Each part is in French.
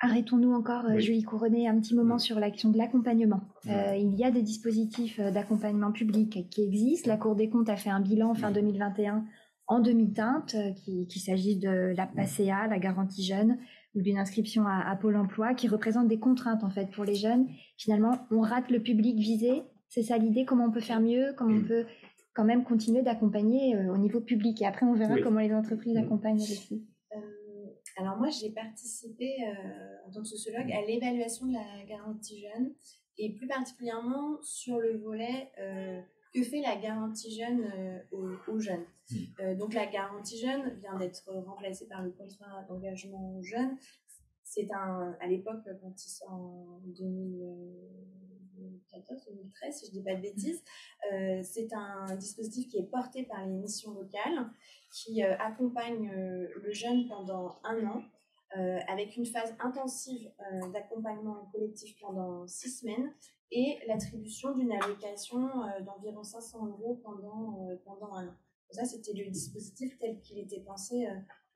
Arrêtons-nous encore, Oui. Julie Couronnet, un petit moment sur l'action de l'accompagnement. Il y a des dispositifs d'accompagnement public qui existent. La Cour des comptes a fait un bilan fin 2021 en demi-teinte, qu'il s'agisse de la PACEA, la garantie jeune, ou d'une inscription à Pôle emploi, qui représente des contraintes en fait pour les jeunes. Finalement, on rate le public visé. C'est ça l'idée, comment on peut faire mieux, comment on peut quand même continuer d'accompagner au niveau public. Et après, on verra comment les entreprises accompagnent aussi. Alors moi, j'ai participé en tant que sociologue à l'évaluation de la garantie jeune et plus particulièrement sur le volet que fait la garantie jeune aux jeunes. Donc la garantie jeune vient d'être remplacée par le contrat d'engagement jeune. C'est à l'époque, quand il sort en 2014-2013, si je ne dis pas de bêtises, c'est un dispositif qui est porté par les missions locales, qui accompagne le jeune pendant 1 an, avec une phase intensive d'accompagnement collectif pendant 6 semaines et l'attribution d'une allocation d'environ 500 € pendant 1 an. Donc ça, c'était le dispositif tel qu'il était pensé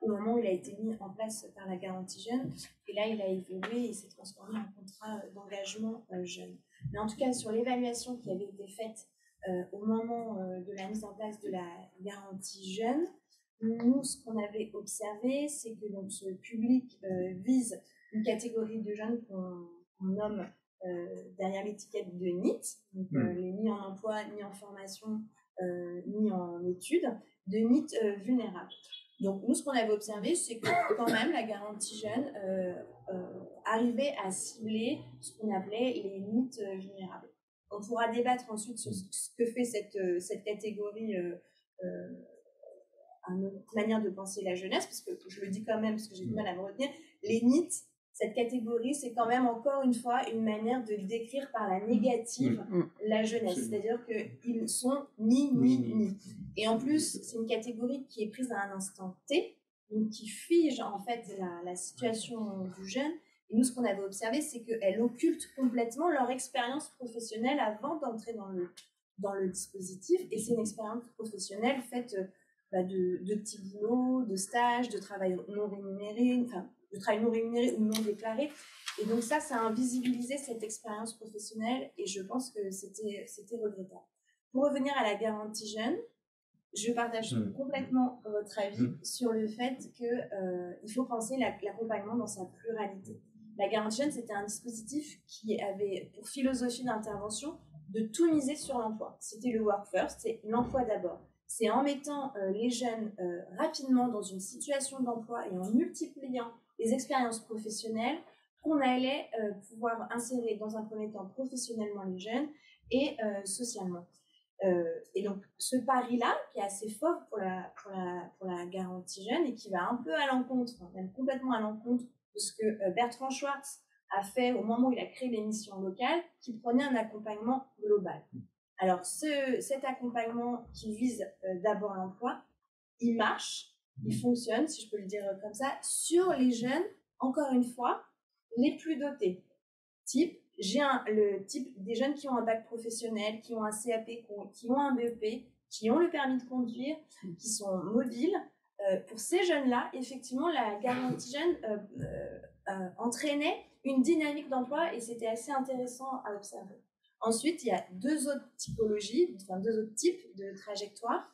au moment où il a été mis en place par la garantie jeune. Et là, il a évolué et s'est transformé en contrat d'engagement jeune. Mais en tout cas, sur l'évaluation qui avait été faite au moment de la mise en place de la garantie jeune, nous, ce qu'on avait observé, c'est que donc, ce public vise une catégorie de jeunes qu'on nomme derrière l'étiquette de NEET, donc les ni en emploi, ni en formation, ni en études, de NEET vulnérables. Donc nous, ce qu'on avait observé, c'est que quand même la garantie jeune arrivait à cibler ce qu'on appelait les NEET vulnérables. On pourra débattre ensuite sur ce que fait cette catégorie à notre manière de penser la jeunesse, parce que je le dis quand même, parce que j'ai du mal à me retenir, les NEET, cette catégorie, c'est quand même encore une fois une manière de décrire par la négative la jeunesse, c'est-à-dire qu'ils sont ni. Et en plus, c'est une catégorie qui est prise à un instant T, donc qui fige en fait la situation du jeune. Et nous, ce qu'on avait observé, c'est qu'elle occulte complètement leur expérience professionnelle avant d'entrer dans le dispositif, et c'est une expérience professionnelle faite de petits boulots, de stages, de travail non rémunéré, enfin, de travail non rémunéré ou non déclaré. Et donc ça a invisibilisé cette expérience professionnelle et je pense que c'était regrettable. Pour revenir à la garantie jeune, je partage complètement votre avis sur le fait qu'il faut penser l'accompagnement dans sa pluralité. La garantie jeune, c'était un dispositif qui avait pour philosophie d'intervention de tout miser sur l'emploi. C'était le work first, c'est l'emploi d'abord. C'est en mettant les jeunes rapidement dans une situation d'emploi et en multipliant les expériences professionnelles qu'on allait pouvoir insérer dans un premier temps professionnellement les jeunes et socialement. Et donc ce pari-là, qui est assez fort pour la garantie jeune et qui va un peu à l'encontre, même complètement à l'encontre de ce que Bertrand Schwartz a fait au moment où il a créé les missions locales, qui prenait un accompagnement global. Alors, cet accompagnement qui vise d'abord l'emploi, il marche, il fonctionne, si je peux le dire comme ça, sur les jeunes, encore une fois, les plus dotés. Le type des jeunes qui ont un bac professionnel, qui ont un CAP, qui ont un BEP, qui ont le permis de conduire, qui sont mobiles. Pour ces jeunes-là, effectivement, la garantie jeune entraînait une dynamique d'emploi et c'était assez intéressant à observer. Ensuite, il y a deux autres types de trajectoires.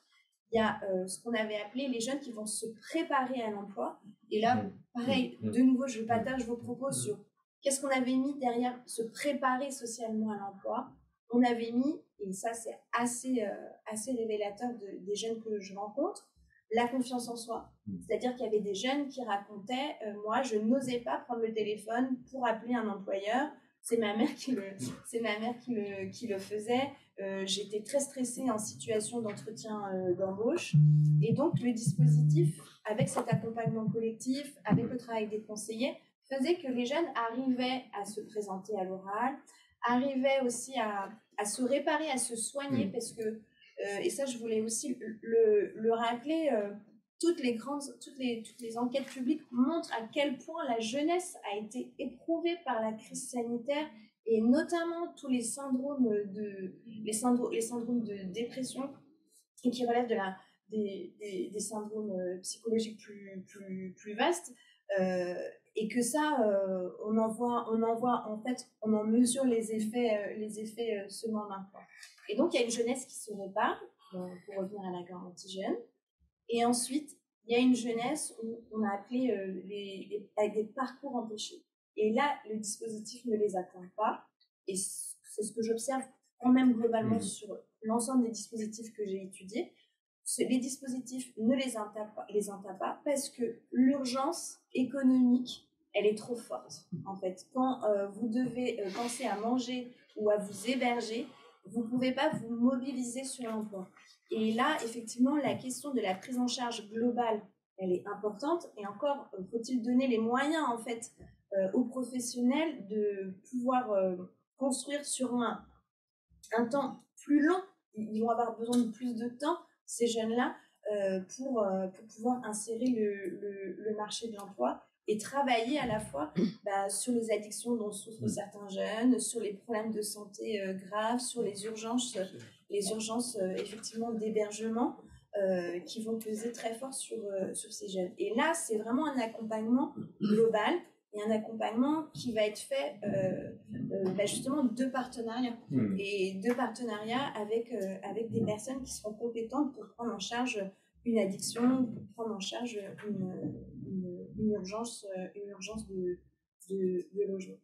Il y a ce qu'on avait appelé les jeunes qui vont se préparer à l'emploi. Et là, pareil, de nouveau, je partage vos propos sur qu'est-ce qu'on avait mis derrière se préparer socialement à l'emploi. On avait mis, et ça c'est assez révélateur des jeunes que je rencontre, la confiance en soi. C'est-à-dire qu'il y avait des jeunes qui racontaient moi, je n'osais pas prendre le téléphone pour appeler un employeur. C'est ma mère qui le faisait. J'étais très stressée en situation d'entretien d'embauche. Et donc, le dispositif, avec cet accompagnement collectif, avec le travail des conseillers, faisait que les jeunes arrivaient à se présenter à l'oral, arrivaient aussi à se réparer, à se soigner, parce que, et ça, je voulais aussi le rappeler, toutes les enquêtes publiques montrent à quel point la jeunesse a été éprouvée par la crise sanitaire et notamment tous les syndromes de dépression et qui relèvent des syndromes psychologiques plus vastes. et que ça, on en mesure les effets seulement maintenant. Et donc, il y a une jeunesse qui se répare, pour revenir à la garantie jeune. Et ensuite, il y a une jeunesse où on a appelé avec des parcours empêchés. Et là, le dispositif ne les atteint pas. Et c'est ce que j'observe quand même globalement sur l'ensemble des dispositifs que j'ai étudiés. Les dispositifs ne les entament pas parce que l'urgence économique, elle est trop forte. En fait, quand vous devez penser à manger ou à vous héberger, vous ne pouvez pas vous mobiliser sur l'emploi. Et là, effectivement, la question de la prise en charge globale, elle est importante. Et encore, faut-il donner les moyens, en fait, aux professionnels de pouvoir construire sur un temps plus long. Ils vont avoir besoin de plus de temps, ces jeunes-là, pour pouvoir insérer le marché de l'emploi et travailler à la fois sur les addictions dont souffrent certains jeunes, sur les problèmes de santé graves, sur les urgences effectivement d'hébergement qui vont peser très fort sur ces jeunes. Et là, c'est vraiment un accompagnement global et un accompagnement qui va être fait justement de partenariats et de partenariats avec des personnes qui seront compétentes pour prendre en charge une addiction, pour prendre en charge une urgence de logement.